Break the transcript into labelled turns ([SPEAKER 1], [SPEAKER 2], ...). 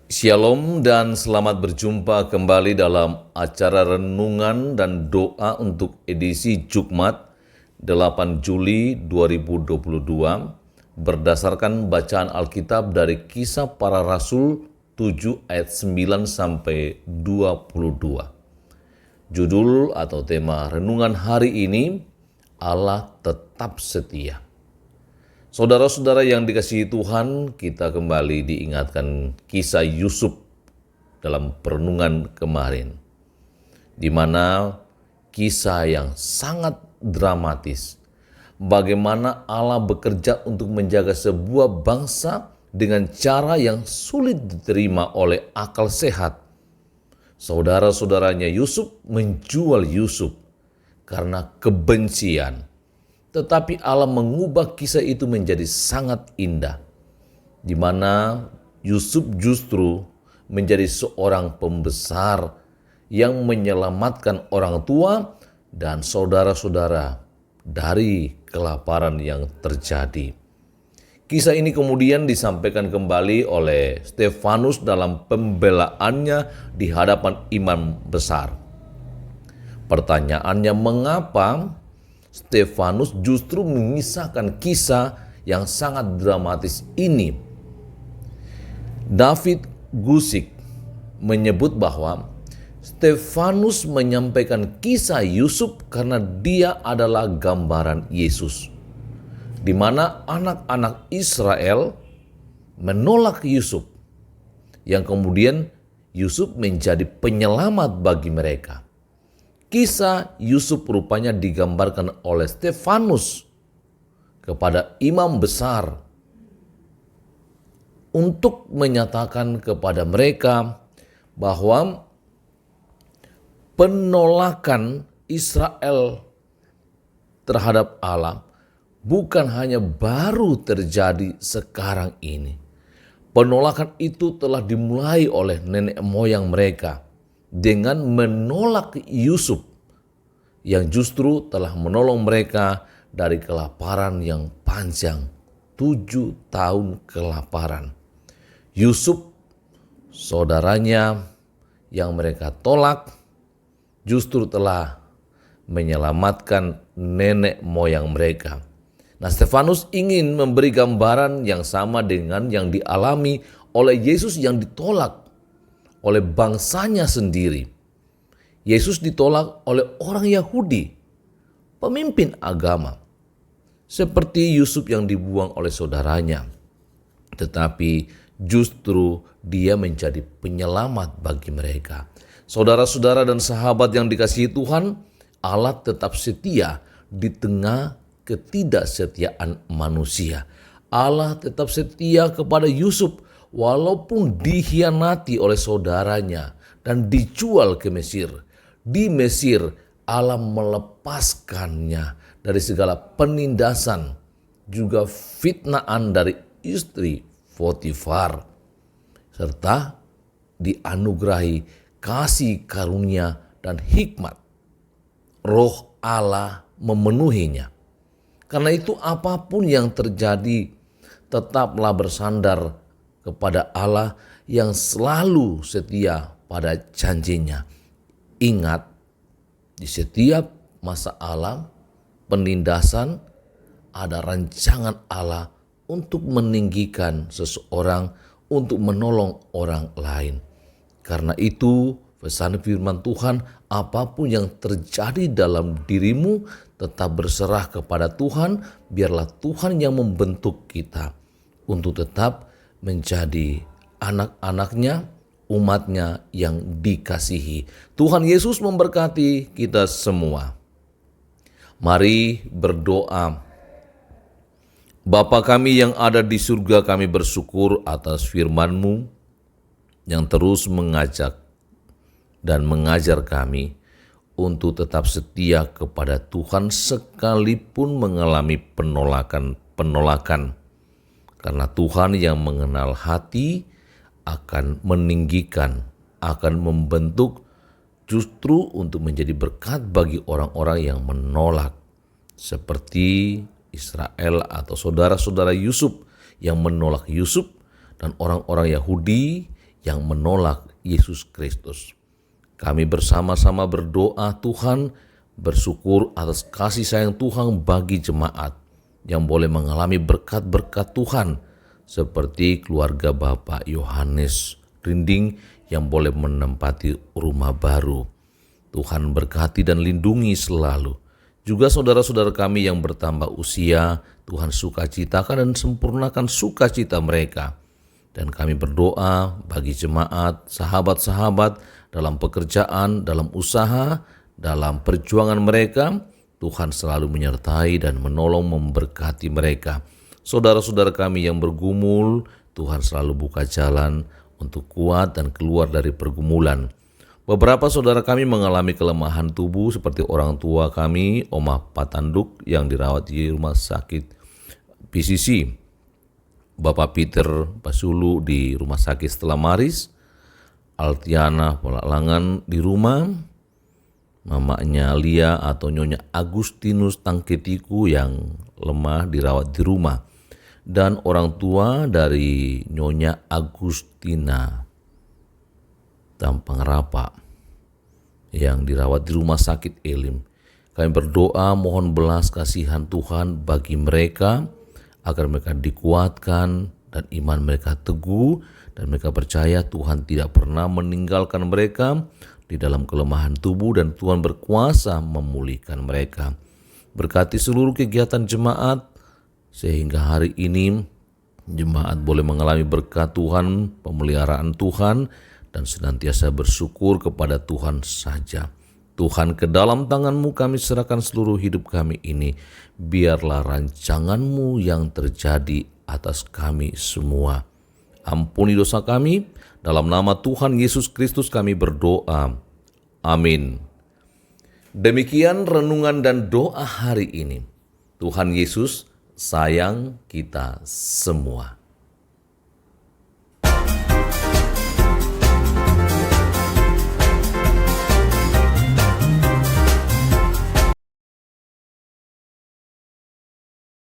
[SPEAKER 1] Shalom dan selamat berjumpa kembali dalam acara renungan dan doa untuk edisi Jumat 8 Juli 2022 berdasarkan bacaan Alkitab dari Kisah Para Rasul 7 ayat 9 sampai 22. Judul atau tema renungan hari ini, Allah tetap setia. Saudara-saudara yang dikasihi Tuhan, kita kembali diingatkan kisah Yusuf dalam perenungan kemarin, di mana kisah yang sangat dramatis, bagaimana Allah bekerja untuk menjaga sebuah bangsa dengan cara yang sulit diterima oleh akal sehat. Saudara-saudaranya Yusuf menjual Yusuf karena kebencian. Tetapi Allah mengubah kisah itu menjadi sangat indah, di mana Yusuf justru menjadi seorang pembesar yang menyelamatkan orang tua dan saudara-saudara dari kelaparan yang terjadi. Kisah ini kemudian disampaikan kembali oleh Stefanus dalam pembelaannya di hadapan imam besar. Pertanyaannya, mengapa Stefanus justru mengisahkan kisah yang sangat dramatis ini? David Guzik menyebut bahwa Stefanus menyampaikan kisah Yusuf karena dia adalah gambaran Yesus, di mana anak-anak Israel menolak Yusuf, yang kemudian Yusuf menjadi penyelamat bagi mereka. Kisah Yusuf rupanya digambarkan oleh Stefanus kepada imam besar untuk menyatakan kepada mereka bahwa penolakan Israel terhadap Allah bukan hanya baru terjadi sekarang ini. Penolakan itu telah dimulai oleh nenek moyang mereka dengan menolak Yusuf yang justru telah menolong mereka dari kelaparan yang panjang, 7 tahun kelaparan. Yusuf, saudaranya yang mereka tolak, justru telah menyelamatkan nenek moyang mereka. Nah, Stefanus ingin memberi gambaran yang sama dengan yang dialami oleh Yesus yang ditolak oleh bangsanya sendiri. Yesus ditolak oleh orang Yahudi, pemimpin agama, seperti Yusuf yang dibuang oleh saudaranya. Tetapi justru dia menjadi penyelamat bagi mereka. Saudara-saudara dan sahabat yang dikasihi Tuhan, Allah tetap setia di tengah ketidaksetiaan manusia. Allah tetap setia kepada Yusuf walaupun dikhianati oleh saudaranya dan dijual ke Mesir. Di Mesir Allah melepaskannya dari segala penindasan, juga fitnaan dari istri Potifar, serta dianugerahi kasih karunia dan hikmat. Roh Allah memenuhinya. Karena itu apapun yang terjadi, tetaplah bersandar kepada Allah yang selalu setia pada janjinya. Ingat, di setiap masa alam, penindasan, ada rancangan Allah untuk meninggikan seseorang, untuk menolong orang lain. Karena itu, pesan firman Tuhan, apapun yang terjadi dalam dirimu, tetap berserah kepada Tuhan, biarlah Tuhan yang membentuk kita untuk tetap menjadi anak-anaknya, umatnya yang dikasihi. Tuhan Yesus memberkati kita semua. Mari berdoa. Bapa kami yang ada di surga, kami bersyukur atas firman-Mu yang terus mengajak dan mengajar kami untuk tetap setia kepada Tuhan sekalipun mengalami penolakan. Karena Tuhan yang mengenal hati akan meninggikan, akan membentuk justru untuk menjadi berkat bagi orang-orang yang menolak, seperti Israel atau saudara-saudara Yusuf yang menolak Yusuf dan orang-orang Yahudi yang menolak Yesus Kristus. Kami bersama-sama berdoa Tuhan, bersyukur atas kasih sayang Tuhan bagi jemaat yang boleh mengalami berkat-berkat Tuhan, seperti keluarga Bapak Yohanes Rinding yang boleh menempati rumah baru. Tuhan berkati dan lindungi selalu. Juga saudara-saudara kami yang bertambah usia, Tuhan sukacitakan dan sempurnakan sukacita mereka. Dan kami berdoa bagi jemaat, sahabat-sahabat dalam pekerjaan, dalam usaha, dalam perjuangan mereka, Tuhan selalu menyertai dan menolong memberkati mereka. Saudara-saudara kami yang bergumul, Tuhan selalu buka jalan untuk kuat dan keluar dari pergumulan. Beberapa saudara kami mengalami kelemahan tubuh seperti orang tua kami, Oma Patanduk yang dirawat di rumah sakit PCC. Bapak Peter Basulu di rumah sakit Stella Maris, Altiana Polalangan di rumah, mamanya Lia atau Nyonya Agustinus Tangketiku yang lemah dirawat di rumah, dan orang tua dari Nyonya Agustina Tampang Rapa yang dirawat di rumah sakit Elim. Kami berdoa mohon belas kasihan Tuhan bagi mereka, agar mereka dikuatkan dan iman mereka teguh, dan mereka percaya Tuhan tidak pernah meninggalkan mereka di dalam kelemahan tubuh, dan Tuhan berkuasa memulihkan mereka. Berkati seluruh kegiatan jemaat sehingga hari ini jemaat boleh mengalami berkat Tuhan, pemeliharaan Tuhan, dan senantiasa bersyukur kepada Tuhan saja. Tuhan, ke dalam tangan-Mu kami serahkan seluruh hidup kami ini. Biarlah rancangan-Mu yang terjadi atas kami semua. Ampuni dosa kami, dalam nama Tuhan Yesus Kristus kami berdoa. Amin. Demikian renungan dan doa hari ini. Tuhan Yesus sayang kita semua.